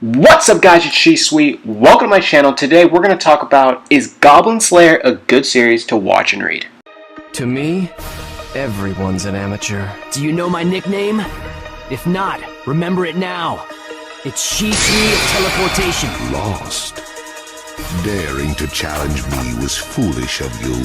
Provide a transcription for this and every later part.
What's up guys, it's Sweet. Welcome to my channel. Today we're going to talk about, is Goblin Slayer a good series to watch and read? To me, everyone's an amateur. Do you know my nickname? If not, remember it now. It's Shi-Chi of teleportation. Lost. Daring to challenge me was foolish of you.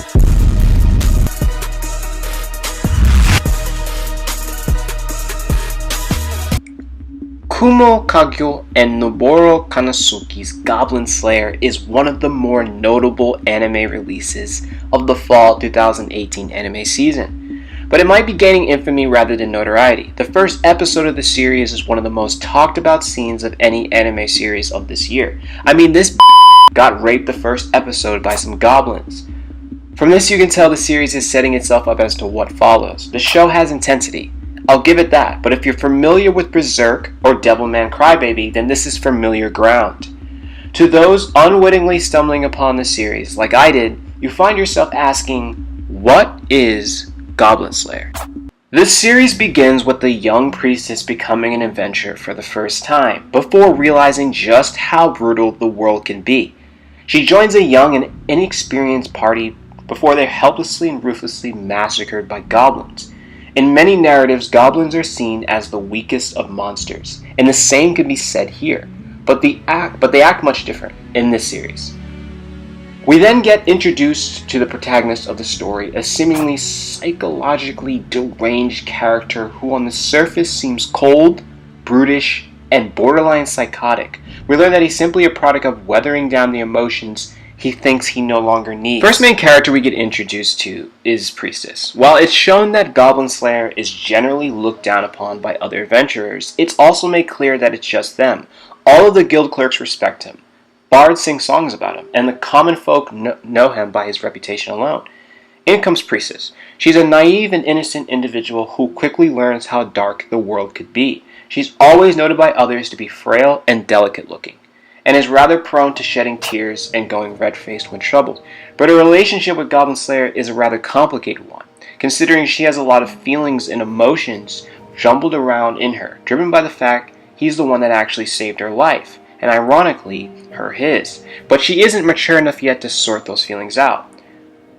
Kumo Kagyo and Noboru Kanasuki's Goblin Slayer is one of the more notable anime releases of the fall 2018 anime season. But it might be gaining infamy rather than notoriety. The first episode of the series is one of the most talked about scenes of any anime series of this year. I mean, this got raped the first episode by some goblins. From this you can tell the series is setting itself up as to what follows. The show has intensity. I'll give it that, but if you're familiar with Berserk or Devilman Crybaby, then this is familiar ground. To those unwittingly stumbling upon the series, like I did, you find yourself asking, what is Goblin Slayer? This series begins with the young priestess becoming an adventurer for the first time, before realizing just how brutal the world can be. She joins a young and inexperienced party before they're helplessly and ruthlessly massacred by goblins. In many narratives, goblins are seen as the weakest of monsters, and the same can be said here, but they act much different in this series. We then get introduced to the protagonist of the story, a seemingly psychologically deranged character who on the surface seems cold, brutish, and borderline psychotic. We learn that he's simply a product of weathering down the emotions he thinks he no longer needs. First main character we get introduced to is Priestess. While it's shown that Goblin Slayer is generally looked down upon by other adventurers, it's also made clear that it's just them. All of the guild clerks respect him. Bards sing songs about him, and the common folk know him by his reputation alone. In comes Priestess. She's a naive and innocent individual who quickly learns how dark the world could be. She's always noted by others to be frail and delicate looking, and is rather prone to shedding tears and going red-faced when troubled. But her relationship with Goblin Slayer is a rather complicated one, considering she has a lot of feelings and emotions jumbled around in her, driven by the fact he's the one that actually saved her life, and ironically, his. But she isn't mature enough yet to sort those feelings out.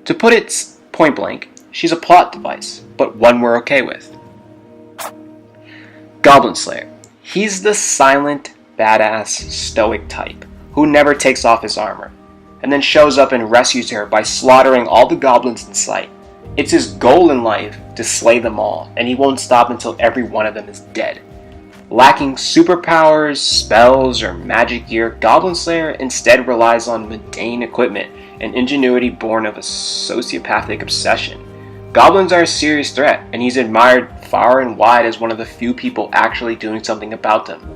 To put it point blank, she's a plot device, but one we're okay with. Goblin Slayer. He's the silent, badass, stoic type who never takes off his armor, and then shows up and rescues her by slaughtering all the goblins in sight. It's his goal in life to slay them all, and he won't stop until every one of them is dead. Lacking superpowers, spells, or magic gear, Goblin Slayer instead relies on mundane equipment and ingenuity born of a sociopathic obsession. Goblins are a serious threat, and he's admired far and wide as one of the few people actually doing something about them.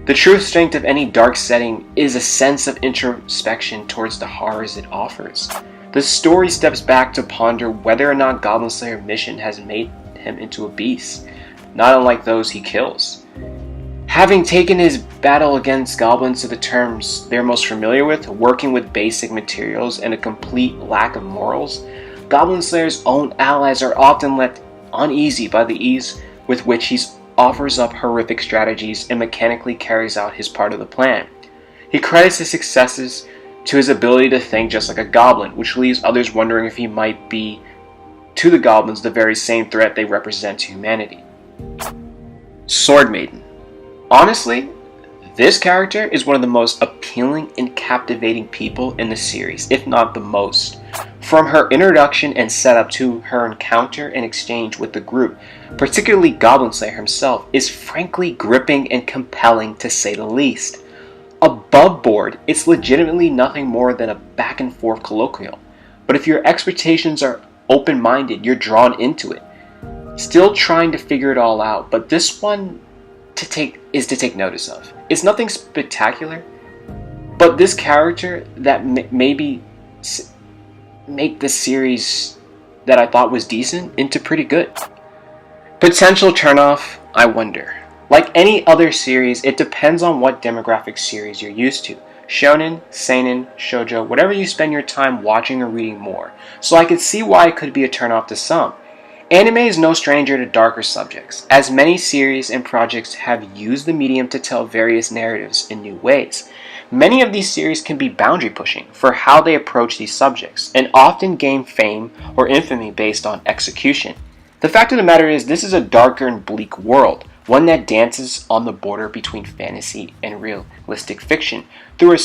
The true strength of any dark setting is a sense of introspection towards the horrors it offers. The story steps back to ponder whether or not Goblin Slayer's mission has made him into a beast, not unlike those he kills. Having taken his battle against goblins to the terms they're most familiar with, working with basic materials and a complete lack of morals, Goblin Slayer's own allies are often left uneasy by the ease with which he offers up horrific strategies and mechanically carries out his part of the plan. He credits his successes to his ability to think just like a goblin, which leaves others wondering if he might be, to the goblins, the very same threat they represent to humanity. Sword Maiden. Honestly, this character is one of the most appealing and captivating people in the series, if not the most. From her introduction and setup to her encounter and exchange with the group, particularly Goblin Slayer himself, is frankly gripping and compelling to say the least. Above board, it's legitimately nothing more than a back and forth colloquial, but if your expectations are open-minded, you're drawn into it. Still trying to figure it all out, but this one is to take notice of. It's nothing spectacular, but this character that maybe make the series that I thought was decent into pretty good. Potential turnoff, I wonder. Like any other series, it depends on what demographic series you're used to. Shonen, seinen, shoujo, whatever you spend your time watching or reading more. So I could see why it could be a turnoff to some. Anime is no stranger to darker subjects, as many series and projects have used the medium to tell various narratives in new ways. Many of these series can be boundary pushing for how they approach these subjects, and often gain fame or infamy based on execution. The fact of the matter is, this is a darker and bleak world, one that dances on the border between fantasy and realistic fiction through a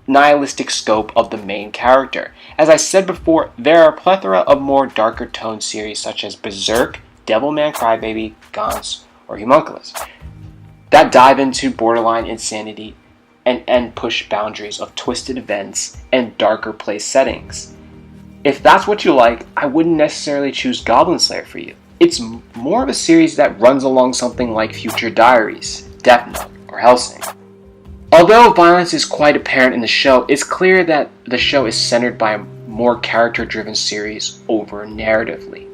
nihilistic scope of the main character. As I said before, there are a plethora of more darker toned series such as Berserk, Devilman Crybaby, Gantz, or Homunculus that dive into borderline insanity and push boundaries of twisted events and darker place settings. If that's what you like, I wouldn't necessarily choose Goblin Slayer for you. It's more of a series that runs along something like Future Diaries, Death Note, or Hellsing. Although violence is quite apparent in the show, it's clear that the show is centered by a more character-driven series over narratively.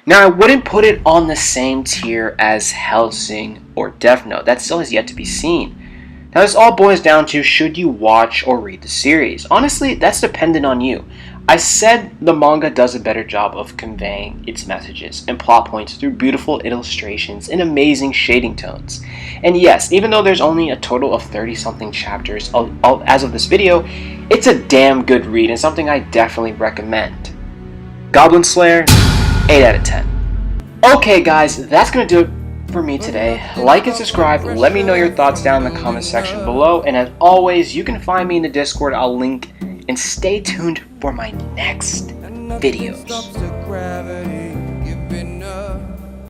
Now, I wouldn't put it on the same tier as Hellsing or Death Note. That still has yet to be seen. Now, this all boils down to, should you watch or read the series? Honestly, that's dependent on you. I said the manga does a better job of conveying its messages and plot points through beautiful illustrations and amazing shading tones. And yes, even though there's only a total of 30-something chapters as of this video, it's a damn good read and something I definitely recommend. Goblin Slayer, 8 out of 10. Okay guys, that's going to do it for me today. Like and subscribe, let me know your thoughts down in the comment section below, and as always, you can find me in the Discord, I'll link, and stay tuned for my next videos.